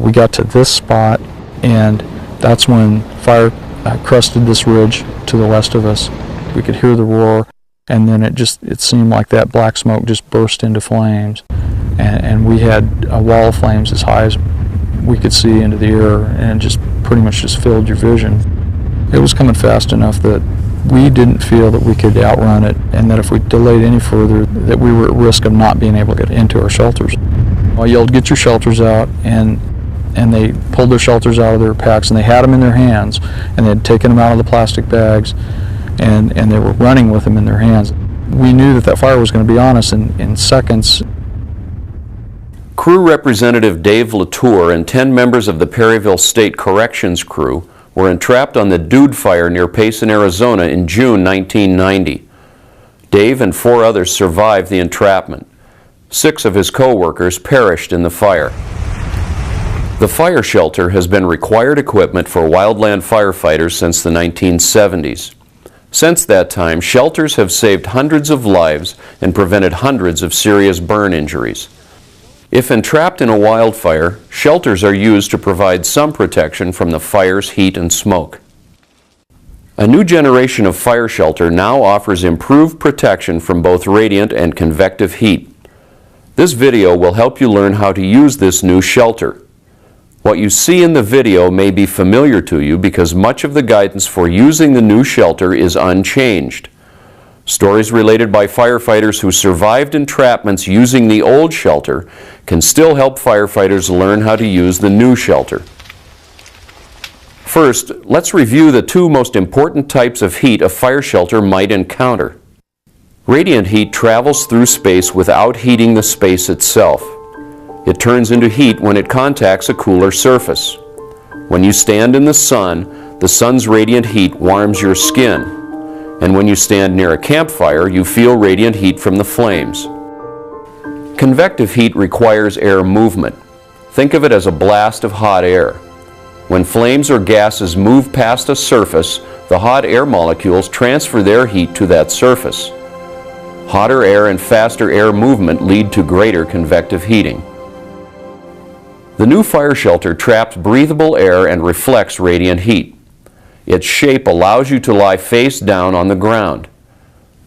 We got to this spot, and that's when fire crusted this ridge to the west of us. We could hear the roar, and then it seemed like that black smoke just burst into flames, and we had a wall of flames as high as we could see into the air, and just pretty much just filled your vision. It was coming fast enough that we didn't feel that we could outrun it, and that if we delayed any further, that we were at risk of not being able to get into our shelters. I yelled, "Get your shelters out," and they pulled their shelters out of their packs, and they had them in their hands, and they had taken them out of the plastic bags, and they were running with them in their hands. We knew that fire was going to be on us in seconds. Crew Representative Dave Latour and 10 members of the Perryville State Corrections crew were entrapped on the Dude Fire near Payson, Arizona in June 1990. Dave and 4 others survived the entrapment. 6 of his co-workers perished in the fire. The fire shelter has been required equipment for wildland firefighters since the 1970s. Since that time, shelters have saved hundreds of lives and prevented hundreds of serious burn injuries. If entrapped in a wildfire, shelters are used to provide some protection from the fire's heat and smoke. A new generation of fire shelter now offers improved protection from both radiant and convective heat. This video will help you learn how to use this new shelter. What you see in the video may be familiar to you because much of the guidance for using the new shelter is unchanged. Stories related by firefighters who survived entrapments using the old shelter can still help firefighters learn how to use the new shelter. First, let's review the 2 most important types of heat a fire shelter might encounter. Radiant heat travels through space without heating the space itself. It turns into heat when it contacts a cooler surface. When you stand in the sun's radiant heat warms your skin. And when you stand near a campfire, you feel radiant heat from the flames. Convective heat requires air movement. Think of it as a blast of hot air. When flames or gases move past a surface, the hot air molecules transfer their heat to that surface. Hotter air and faster air movement lead to greater convective heating. The new fire shelter traps breathable air and reflects radiant heat. Its shape allows you to lie face down on the ground.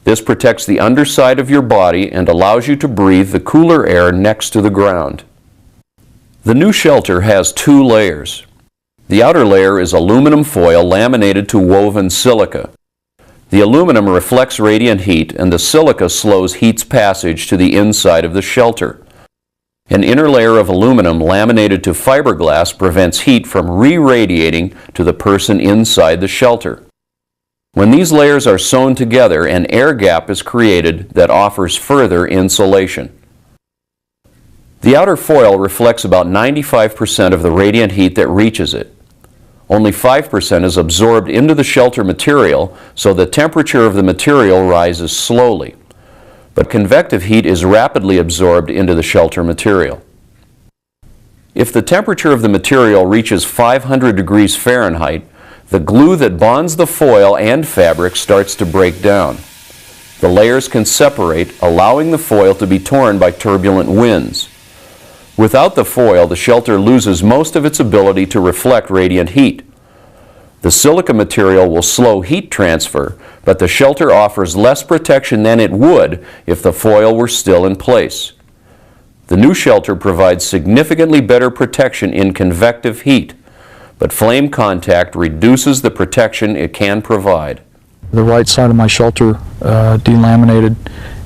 This protects the underside of your body and allows you to breathe the cooler air next to the ground. The new shelter has 2 layers. The outer layer is aluminum foil laminated to woven silica. The aluminum reflects radiant heat, and the silica slows heat's passage to the inside of the shelter. An inner layer of aluminum laminated to fiberglass prevents heat from re-radiating to the person inside the shelter. When these layers are sewn together, an air gap is created that offers further insulation. The outer foil reflects about 95% of the radiant heat that reaches it. Only 5% is absorbed into the shelter material, so the temperature of the material rises slowly. But convective heat is rapidly absorbed into the shelter material. If the temperature of the material reaches 500 degrees Fahrenheit, the glue that bonds the foil and fabric starts to break down. The layers can separate, allowing the foil to be torn by turbulent winds. Without the foil, the shelter loses most of its ability to reflect radiant heat. The silica material will slow heat transfer, but the shelter offers less protection than it would if the foil were still in place. The new shelter provides significantly better protection in convective heat, but flame contact reduces the protection it can provide. The right side of my shelter delaminated,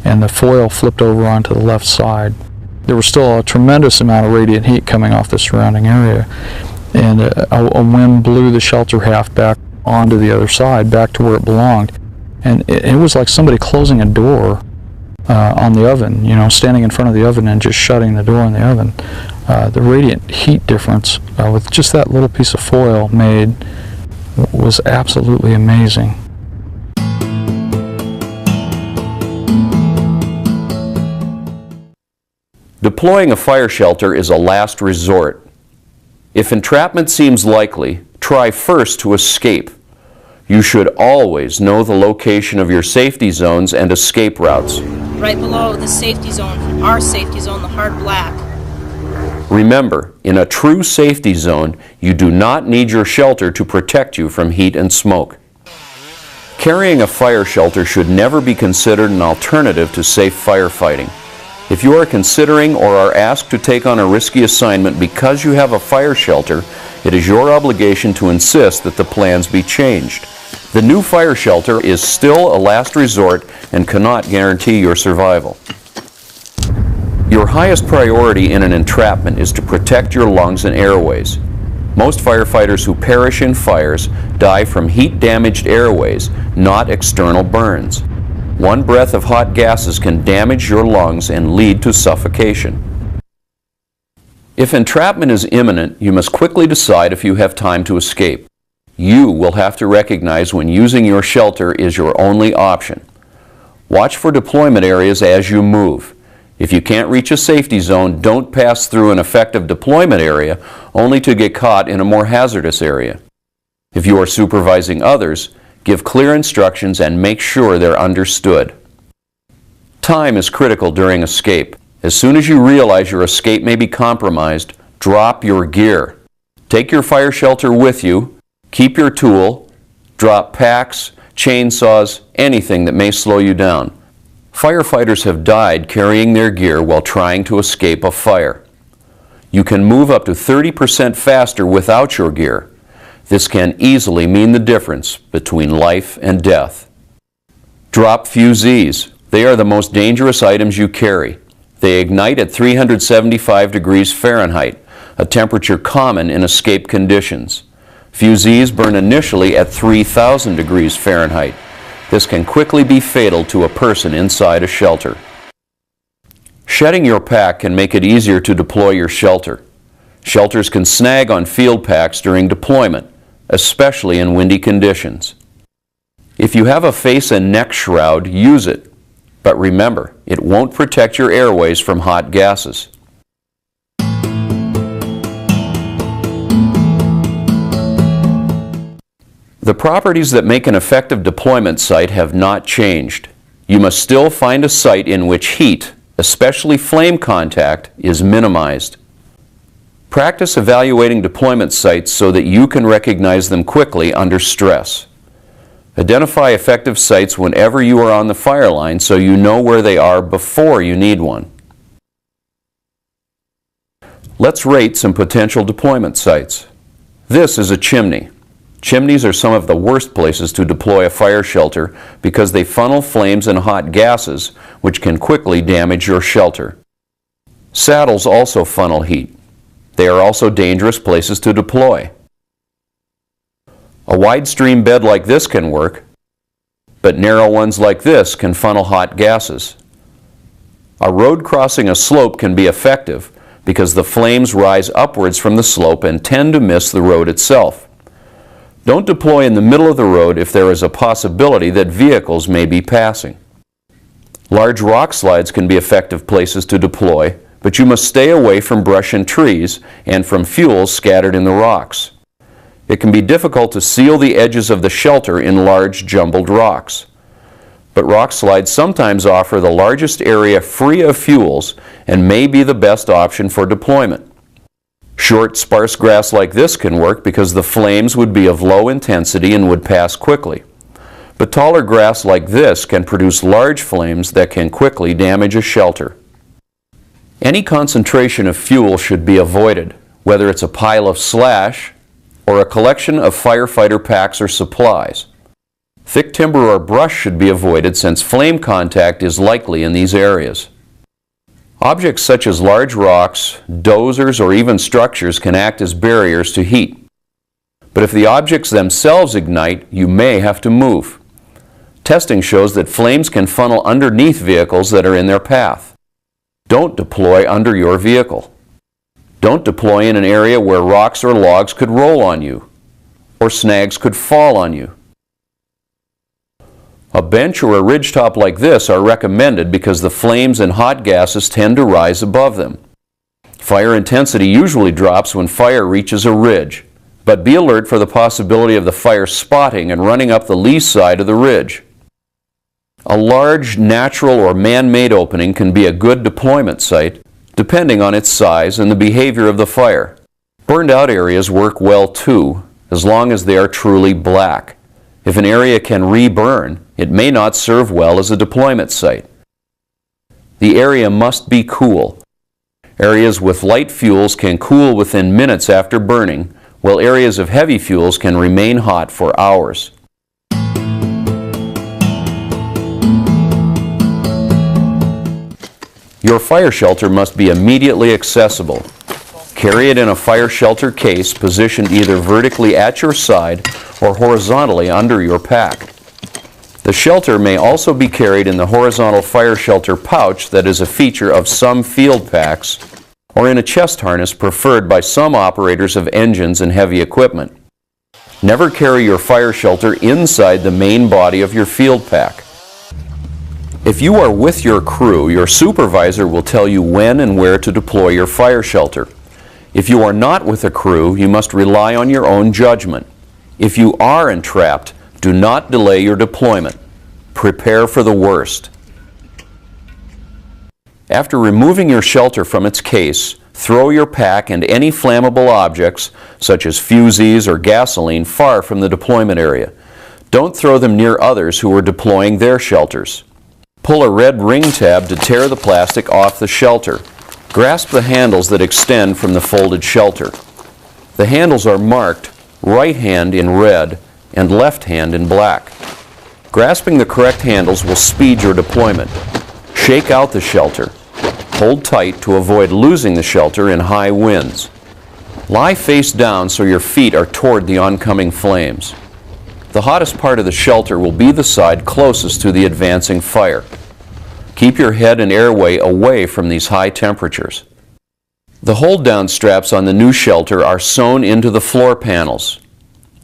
and the foil flipped over onto the left side. There was still a tremendous amount of radiant heat coming off the surrounding area, and a wind blew the shelter half back onto the other side, back to where it belonged. And it was like somebody closing a door on the oven, you know, standing in front of the oven and just shutting the door on the oven. The radiant heat difference with just that little piece of foil made was absolutely amazing. Deploying a fire shelter is a last resort. If entrapment seems likely, try first to escape. You should always know the location of your safety zones and escape routes. Right below the safety zone, our safety zone, the hard black. Remember, in a true safety zone, you do not need your shelter to protect you from heat and smoke. Carrying a fire shelter should never be considered an alternative to safe firefighting. If you are considering or are asked to take on a risky assignment because you have a fire shelter, it is your obligation to insist that the plans be changed. The new fire shelter is still a last resort and cannot guarantee your survival. Your highest priority in an entrapment is to protect your lungs and airways. Most firefighters who perish in fires die from heat-damaged airways, not external burns. One breath of hot gases can damage your lungs and lead to suffocation. If entrapment is imminent, you must quickly decide if you have time to escape. You will have to recognize when using your shelter is your only option. Watch for deployment areas as you move. If you can't reach a safety zone, don't pass through an effective deployment area only to get caught in a more hazardous area. If you are supervising others, give clear instructions and make sure they're understood. Time is critical during escape. As soon as you realize your escape may be compromised, drop your gear. Take your fire shelter with you, keep your tool, drop packs, chainsaws, anything that may slow you down. Firefighters have died carrying their gear while trying to escape a fire. You can move up to 30% faster without your gear. This can easily mean the difference between life and death. Drop fusees. They are the most dangerous items you carry. They ignite at 375 degrees Fahrenheit, a temperature common in escape conditions. Fusees burn initially at 3,000 degrees Fahrenheit. This can quickly be fatal to a person inside a shelter. Shedding your pack can make it easier to deploy your shelter. Shelters can snag on field packs during deployment, especially in windy conditions. If you have a face and neck shroud, use it. But remember, it won't protect your airways from hot gases. The properties that make an effective deployment site have not changed. You must still find a site in which heat, especially flame contact, is minimized. Practice evaluating deployment sites so that you can recognize them quickly under stress. Identify effective sites whenever you are on the fire line so you know where they are before you need one. Let's rate some potential deployment sites. This is a chimney. Chimneys are some of the worst places to deploy a fire shelter because they funnel flames and hot gases, which can quickly damage your shelter. Saddles also funnel heat. They are also dangerous places to deploy. A wide stream bed like this can work, but narrow ones like this can funnel hot gases. A road crossing a slope can be effective because the flames rise upwards from the slope and tend to miss the road itself. Don't deploy in the middle of the road if there is a possibility that vehicles may be passing. Large rock slides can be effective places to deploy, but you must stay away from brush and trees and from fuel scattered in the rocks. It can be difficult to seal the edges of the shelter in large jumbled rocks. But rock slides sometimes offer the largest area free of fuels and may be the best option for deployment. Short, sparse grass like this can work because the flames would be of low intensity and would pass quickly. But taller grass like this can produce large flames that can quickly damage a shelter. Any concentration of fuel should be avoided, whether it's a pile of slash or a collection of firefighter packs or supplies. Thick timber or brush should be avoided since flame contact is likely in these areas. Objects such as large rocks, dozers, or even structures can act as barriers to heat. But if the objects themselves ignite, you may have to move. Testing shows that flames can funnel underneath vehicles that are in their path. Don't deploy under your vehicle. Don't deploy in an area where rocks or logs could roll on you, or snags could fall on you. A bench or a ridgetop like this are recommended because the flames and hot gases tend to rise above them. Fire intensity usually drops when fire reaches a ridge, but be alert for the possibility of the fire spotting and running up the lee side of the ridge. A large, natural, or man-made opening can be a good deployment site, depending on its size and the behavior of the fire. Burned out areas work well too, as long as they are truly black. If an area can re-burn, it may not serve well as a deployment site. The area must be cool. Areas with light fuels can cool within minutes after burning, while areas of heavy fuels can remain hot for hours. Your fire shelter must be immediately accessible. Carry it in a fire shelter case positioned either vertically at your side or horizontally under your pack. The shelter may also be carried in the horizontal fire shelter pouch that is a feature of some field packs, or in a chest harness preferred by some operators of engines and heavy equipment. Never carry your fire shelter inside the main body of your field pack. If you are with your crew, your supervisor will tell you when and where to deploy your fire shelter. If you are not with a crew, you must rely on your own judgment. If you are entrapped, do not delay your deployment. Prepare for the worst. After removing your shelter from its case, throw your pack and any flammable objects, such as fusees or gasoline, far from the deployment area. Don't throw them near others who are deploying their shelters. Pull a red ring tab to tear the plastic off the shelter. Grasp the handles that extend from the folded shelter. The handles are marked right hand in red and left hand in black. Grasping the correct handles will speed your deployment. Shake out the shelter. Hold tight to avoid losing the shelter in high winds. Lie face down so your feet are toward the oncoming flames. The hottest part of the shelter will be the side closest to the advancing fire. Keep your head and airway away from these high temperatures. The hold-down straps on the new shelter are sewn into the floor panels.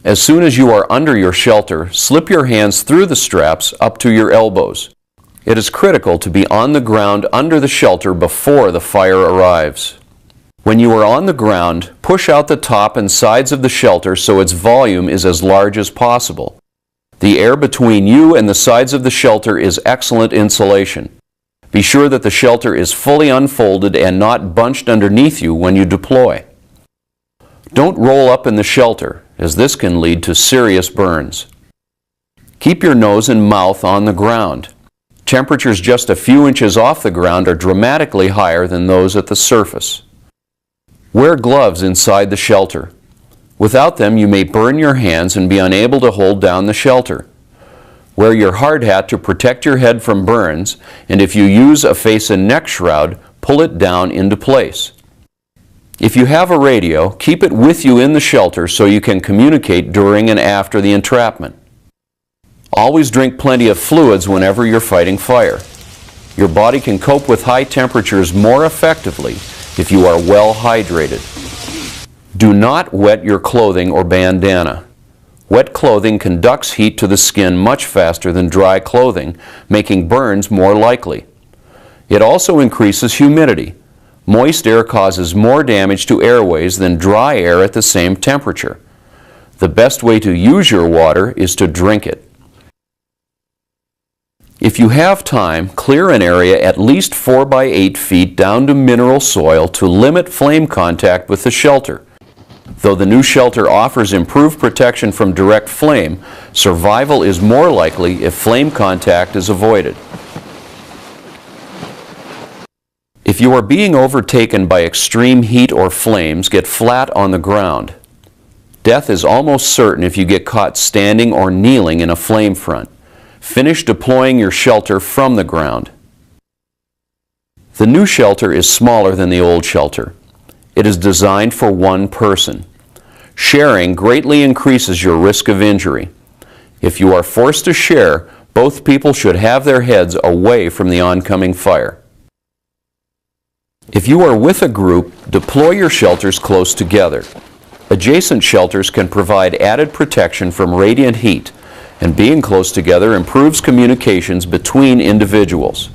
As soon as you are under your shelter, slip your hands through the straps up to your elbows. It is critical to be on the ground under the shelter before the fire arrives. When you are on the ground, push out the top and sides of the shelter so its volume is as large as possible. The air between you and the sides of the shelter is excellent insulation. Be sure that the shelter is fully unfolded and not bunched underneath you when you deploy. Don't roll up in the shelter, as this can lead to serious burns. Keep your nose and mouth on the ground. Temperatures just a few inches off the ground are dramatically higher than those at the surface. Wear gloves inside the shelter. Without them, you may burn your hands and be unable to hold down the shelter. Wear your hard hat to protect your head from burns, and if you use a face and neck shroud, pull it down into place. If you have a radio, keep it with you in the shelter so you can communicate during and after the entrapment. Always drink plenty of fluids whenever you're fighting fire. Your body can cope with high temperatures more effectively if you are well hydrated. Do not wet your clothing or bandana. Wet clothing conducts heat to the skin much faster than dry clothing, making burns more likely. It also increases humidity. Moist air causes more damage to airways than dry air at the same temperature. The best way to use your water is to drink it. If you have time, clear an area at least 4 by 8 feet down to mineral soil to limit flame contact with the shelter. Though the new shelter offers improved protection from direct flame, survival is more likely if flame contact is avoided. If you are being overtaken by extreme heat or flames, get flat on the ground. Death is almost certain if you get caught standing or kneeling in a flame front. Finish deploying your shelter from the ground. The new shelter is smaller than the old shelter. It is designed for one person. Sharing greatly increases your risk of injury. If you are forced to share, both people should have their heads away from the oncoming fire. If you are with a group, deploy your shelters close together. Adjacent shelters can provide added protection from radiant heat, and being close together improves communications between individuals.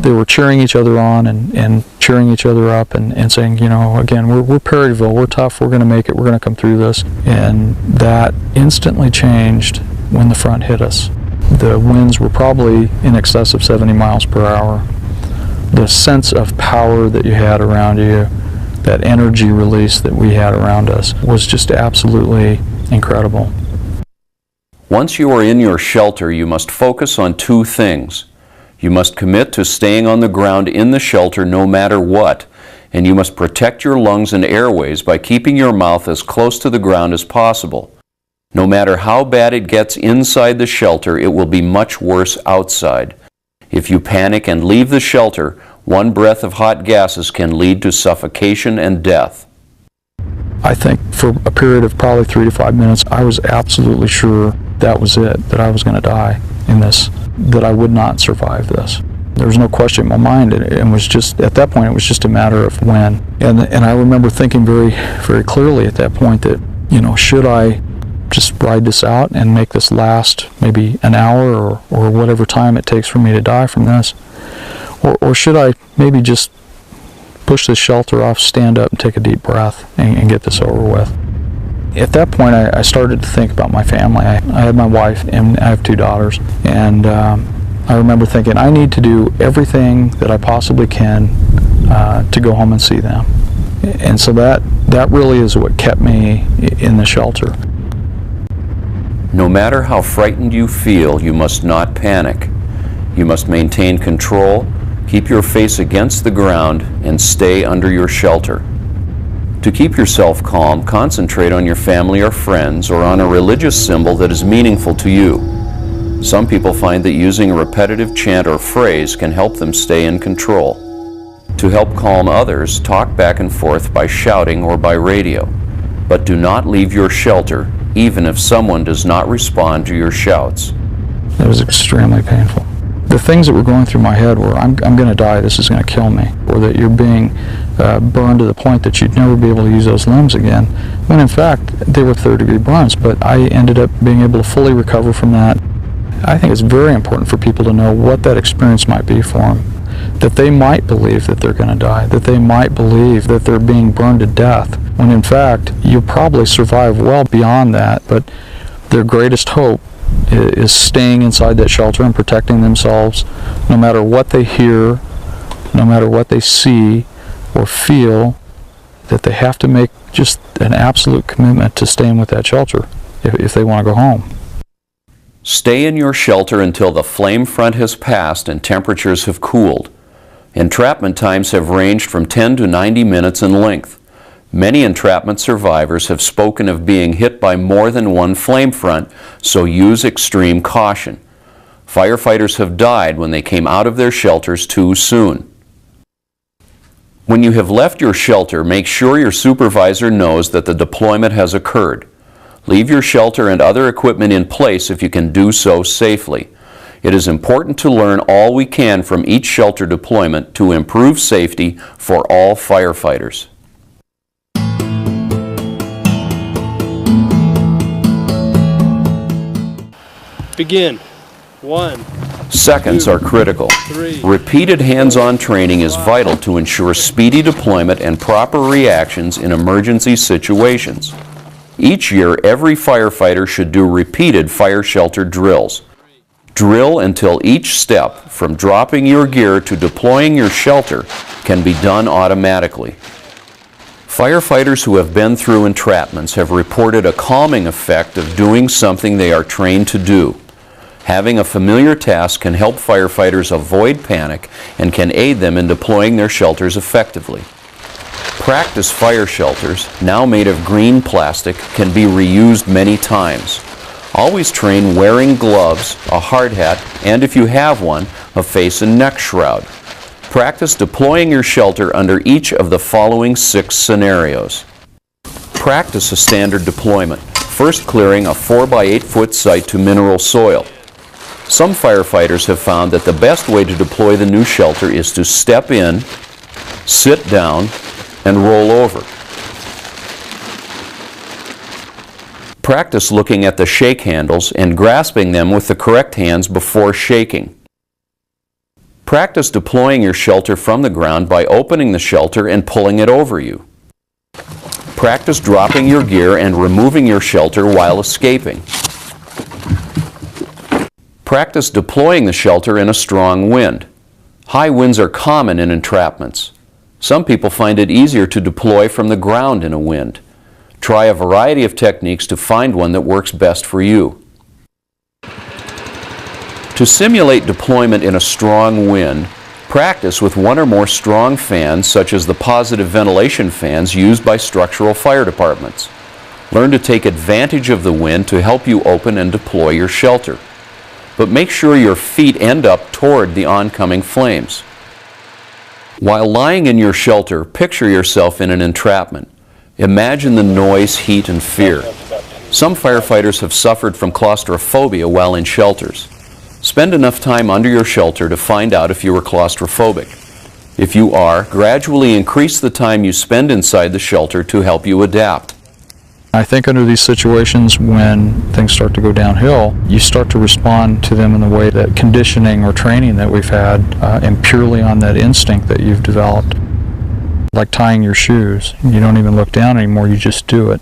They were cheering each other on and cheering each other up and saying, you know, again, we're Perryville, we're tough, we're going to make it, we're going to come through this. And that instantly changed when the front hit us. The winds were probably in excess of 70 miles per hour. The sense of power that you had around you, that energy release that we had around us, was just absolutely incredible. Once you are in your shelter, you must focus on two things. You must commit to staying on the ground in the shelter no matter what, and you must protect your lungs and airways by keeping your mouth as close to the ground as possible. No matter how bad it gets inside the shelter, it will be much worse outside. If you panic and leave the shelter, one breath of hot gases can lead to suffocation and death. I think for a period of probably 3 to 5 minutes, I was absolutely sure that was it, that I was going to die in this, that I would not survive this. There was no question in my mind, and was just, at that point, it was just a matter of when. And I remember thinking very, very clearly at that point that, you know, should I just ride this out and make this last maybe an hour or whatever time it takes for me to die from this? Or should I maybe just push this shelter off, stand up and take a deep breath and get this over with? At that point, I started to think about my family. I had my wife and I have 2 daughters, and I remember thinking I need to do everything that I possibly can to go home and see them. And so that really is what kept me in the shelter. No matter how frightened you feel, you must not panic. You must maintain control, keep your face against the ground, and stay under your shelter. To keep yourself calm, concentrate on your family or friends or on a religious symbol that is meaningful to you. Some people find that using a repetitive chant or phrase can help them stay in control. To help calm others, talk back and forth by shouting or by radio. But do not leave your shelter, even if someone does not respond to your shouts. It was extremely painful. The things that were going through my head were, I'm going to die, this is going to kill me, or that you're being burned to the point that you'd never be able to use those limbs again, when in fact they were third-degree burns, but I ended up being able to fully recover from that. I think it's very important for people to know what that experience might be for them, that they might believe that they're going to die, that they might believe that they're being burned to death, when in fact you'll probably survive well beyond that, but their greatest hope is staying inside that shelter and protecting themselves no matter what they hear, no matter what they see or feel, that they have to make just an absolute commitment to staying with that shelter if they want to go home. Stay in your shelter until the flame front has passed and temperatures have cooled. Entrapment times have ranged from 10 to 90 minutes in length. Many entrapment survivors have spoken of being hit by more than one flame front, so use extreme caution. Firefighters have died when they came out of their shelters too soon. When you have left your shelter, make sure your supervisor knows that the deployment has occurred. Leave your shelter and other equipment in place if you can do so safely. It is important to learn all we can from each shelter deployment to improve safety for all firefighters. Begin. 1. Seconds are critical. 3. Repeated hands-on training is vital to ensure speedy deployment and proper reactions in emergency situations. Each year, every firefighter should do repeated fire shelter drills. Drill until each step, from dropping your gear to deploying your shelter, can be done automatically. Firefighters who have been through entrapments have reported a calming effect of doing something they are trained to do. Having a familiar task can help firefighters avoid panic and can aid them in deploying their shelters effectively. Practice fire shelters, now made of green plastic, can be reused many times. Always train wearing gloves, a hard hat, and if you have one, a face and neck shroud. Practice deploying your shelter under each of the following 6 scenarios. Practice a standard deployment, first clearing a 4 by 8 foot site to mineral soil. Some firefighters have found that the best way to deploy the new shelter is to step in, sit down, and roll over. Practice looking at the shake handles and grasping them with the correct hands before shaking. Practice deploying your shelter from the ground by opening the shelter and pulling it over you. Practice dropping your gear and removing your shelter while escaping. Practice deploying the shelter in a strong wind. High winds are common in entrapments. Some people find it easier to deploy from the ground in a wind. Try a variety of techniques to find one that works best for you. To simulate deployment in a strong wind, practice with one or more strong fans, such as the positive ventilation fans used by structural fire departments. Learn to take advantage of the wind to help you open and deploy your shelter. But make sure your feet end up toward the oncoming flames. While lying in your shelter, picture yourself in an entrapment. Imagine the noise, heat, and fear. Some firefighters have suffered from claustrophobia while in shelters. Spend enough time under your shelter to find out if you are claustrophobic. If you are, gradually increase the time you spend inside the shelter to help you adapt. I think under these situations, when things start to go downhill, you start to respond to them in the way that conditioning or training that we've had, and purely on that instinct that you've developed. Like tying your shoes. You don't even look down anymore, you just do it.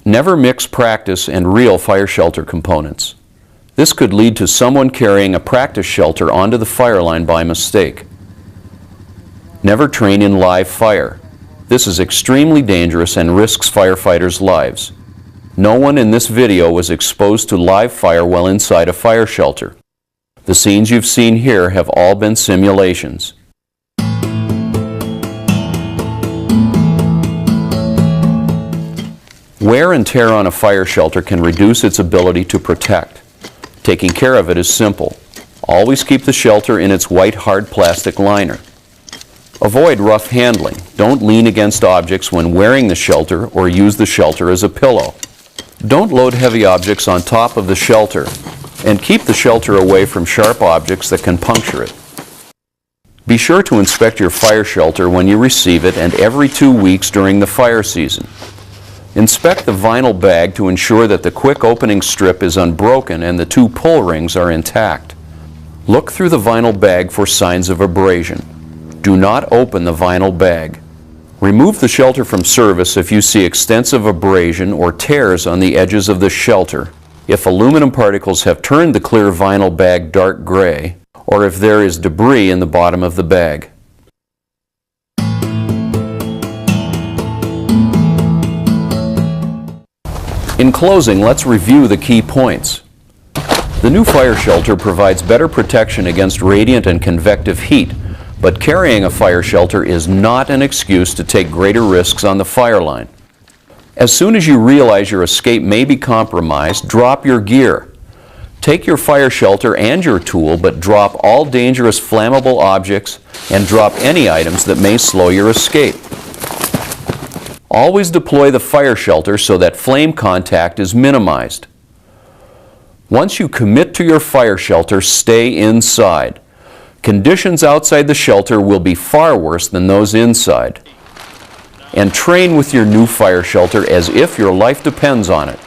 Never mix practice and real fire shelter components. This could lead to someone carrying a practice shelter onto the fire line by mistake. Never train in live fire. This is extremely dangerous and risks firefighters' lives. No one in this video was exposed to live fire while inside a fire shelter. The scenes you've seen here have all been simulations. Wear and tear on a fire shelter can reduce its ability to protect. Taking care of it is simple. Always keep the shelter in its white hard plastic liner. Avoid rough handling. Don't lean against objects when wearing the shelter or use the shelter as a pillow. Don't load heavy objects on top of the shelter, and keep the shelter away from sharp objects that can puncture it. Be sure to inspect your fire shelter when you receive it and every 2 weeks during the fire season. Inspect the vinyl bag to ensure that the quick opening strip is unbroken and the 2 pull rings are intact. Look through the vinyl bag for signs of abrasion. Do not open the vinyl bag. Remove the shelter from service if you see extensive abrasion or tears on the edges of the shelter, if aluminum particles have turned the clear vinyl bag dark gray, or if there is debris in the bottom of the bag. In closing, let's review the key points. The new fire shelter provides better protection against radiant and convective heat, but carrying a fire shelter is not an excuse to take greater risks on the fire line. As soon as you realize your escape may be compromised, drop your gear. Take your fire shelter and your tool, but drop all dangerous flammable objects and drop any items that may slow your escape. Always deploy the fire shelter so that flame contact is minimized. Once you commit to your fire shelter, stay inside. Conditions outside the shelter will be far worse than those inside. And train with your new fire shelter as if your life depends on it.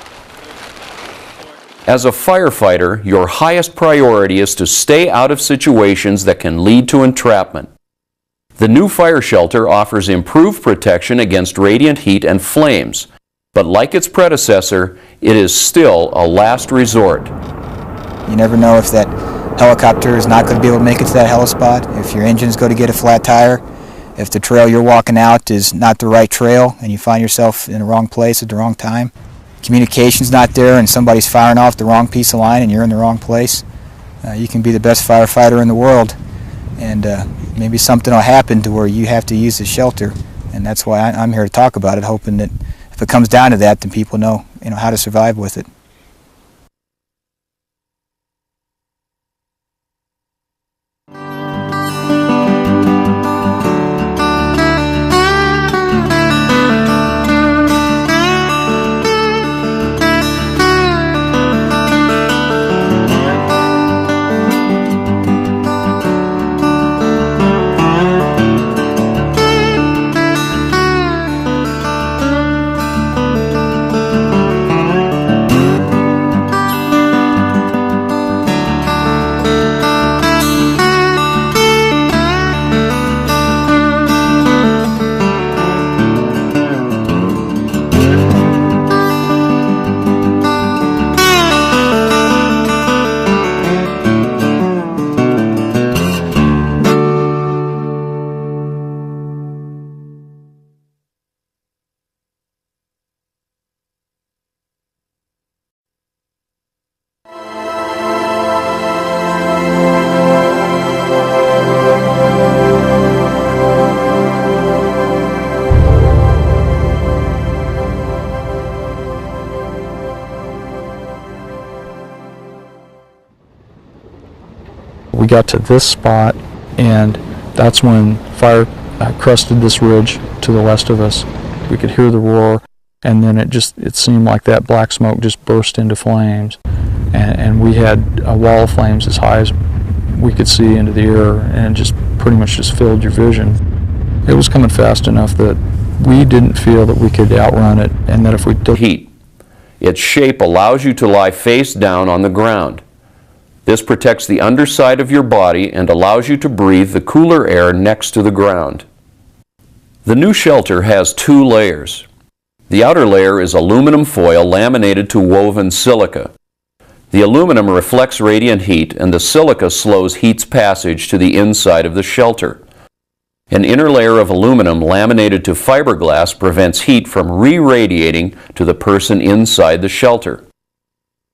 As a firefighter, your highest priority is to stay out of situations that can lead to entrapment. The new fire shelter offers improved protection against radiant heat and flames, but like its predecessor, it is still a last resort. You never know if that helicopter is not going to be able to make it to that helispot, if your engine's going to get a flat tire, if the trail you're walking out is not the right trail and you find yourself in the wrong place at the wrong time. Communication's not there and somebody's firing off the wrong piece of line and you're in the wrong place. You can be the best firefighter in the world, and maybe something will happen to where you have to use the shelter, and that's why I'm here to talk about it, hoping that if it comes down to that, then people know, how to survive with it. we got to this spot, and that's when fire crusted this ridge to the west of us. We could hear the roar, and then it seemed like that black smoke just burst into flames, and we had a wall of flames as high as we could see into the air, and just pretty much just filled your vision. It was coming fast enough that we didn't feel that we could outrun it, and that if we did... Heat. Its shape allows you to lie face down on the ground. This protects the underside of your body and allows you to breathe the cooler air next to the ground. The new shelter has 2 layers. The outer layer is aluminum foil laminated to woven silica. The aluminum reflects radiant heat, and the silica slows heat's passage to the inside of the shelter. An inner layer of aluminum laminated to fiberglass prevents heat from re-radiating to the person inside the shelter.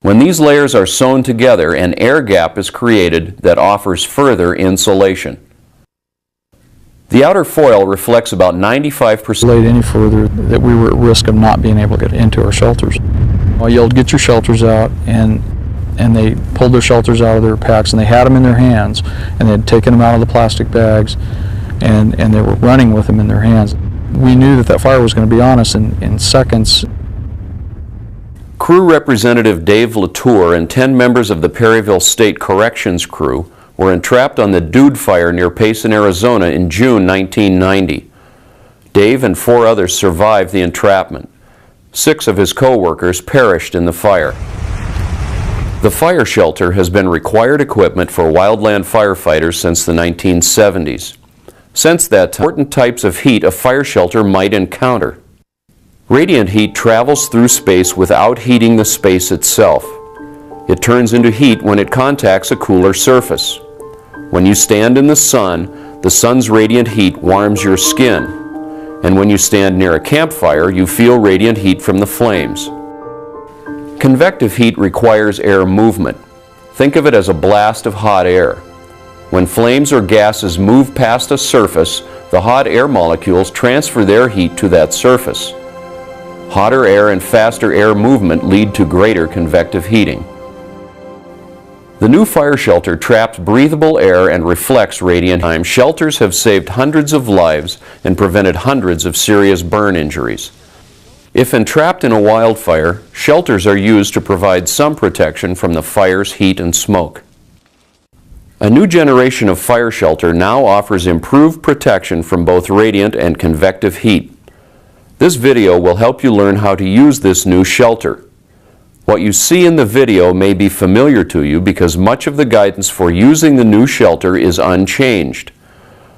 When these layers are sewn together, an air gap is created that offers further insulation. The outer foil reflects about 95%. Laid any further, that we were at risk of not being able to get into our shelters. I yelled, "Get your shelters out," and they pulled their shelters out of their packs, and they had them in their hands, and they had taken them out of the plastic bags, and they were running with them in their hands. We knew that fire was going to be on us in seconds. Crew Representative Dave Latour and 10 members of the Perryville State Corrections crew were entrapped on the Dude Fire near Payson, Arizona in June 1990. Dave and 4 others survived the entrapment. 6 of his co-workers perished in the fire. The fire shelter has been required equipment for wildland firefighters since the 1970s. Since that time, important types of heat a fire shelter might encounter. Radiant heat travels through space without heating the space itself. It turns into heat when it contacts a cooler surface. When you stand in the sun's radiant heat warms your skin. And when you stand near a campfire, you feel radiant heat from the flames. Convective heat requires air movement. Think of it as a blast of hot air. When flames or gases move past a surface, the hot air molecules transfer their heat to that surface. Hotter air and faster air movement lead to greater convective heating. The new fire shelter traps breathable air and reflects radiant heat. Shelters have saved hundreds of lives and prevented hundreds of serious burn injuries. If entrapped in a wildfire, shelters are used to provide some protection from the fire's heat and smoke. A new generation of fire shelter now offers improved protection from both radiant and convective heat. This video will help you learn how to use this new shelter. What you see in the video may be familiar to you because much of the guidance for using the new shelter is unchanged.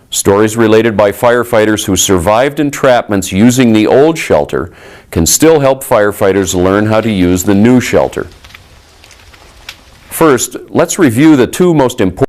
Stories related by firefighters who survived entrapments using the old shelter can still help firefighters learn how to use the new shelter. First, let's review the 2 most important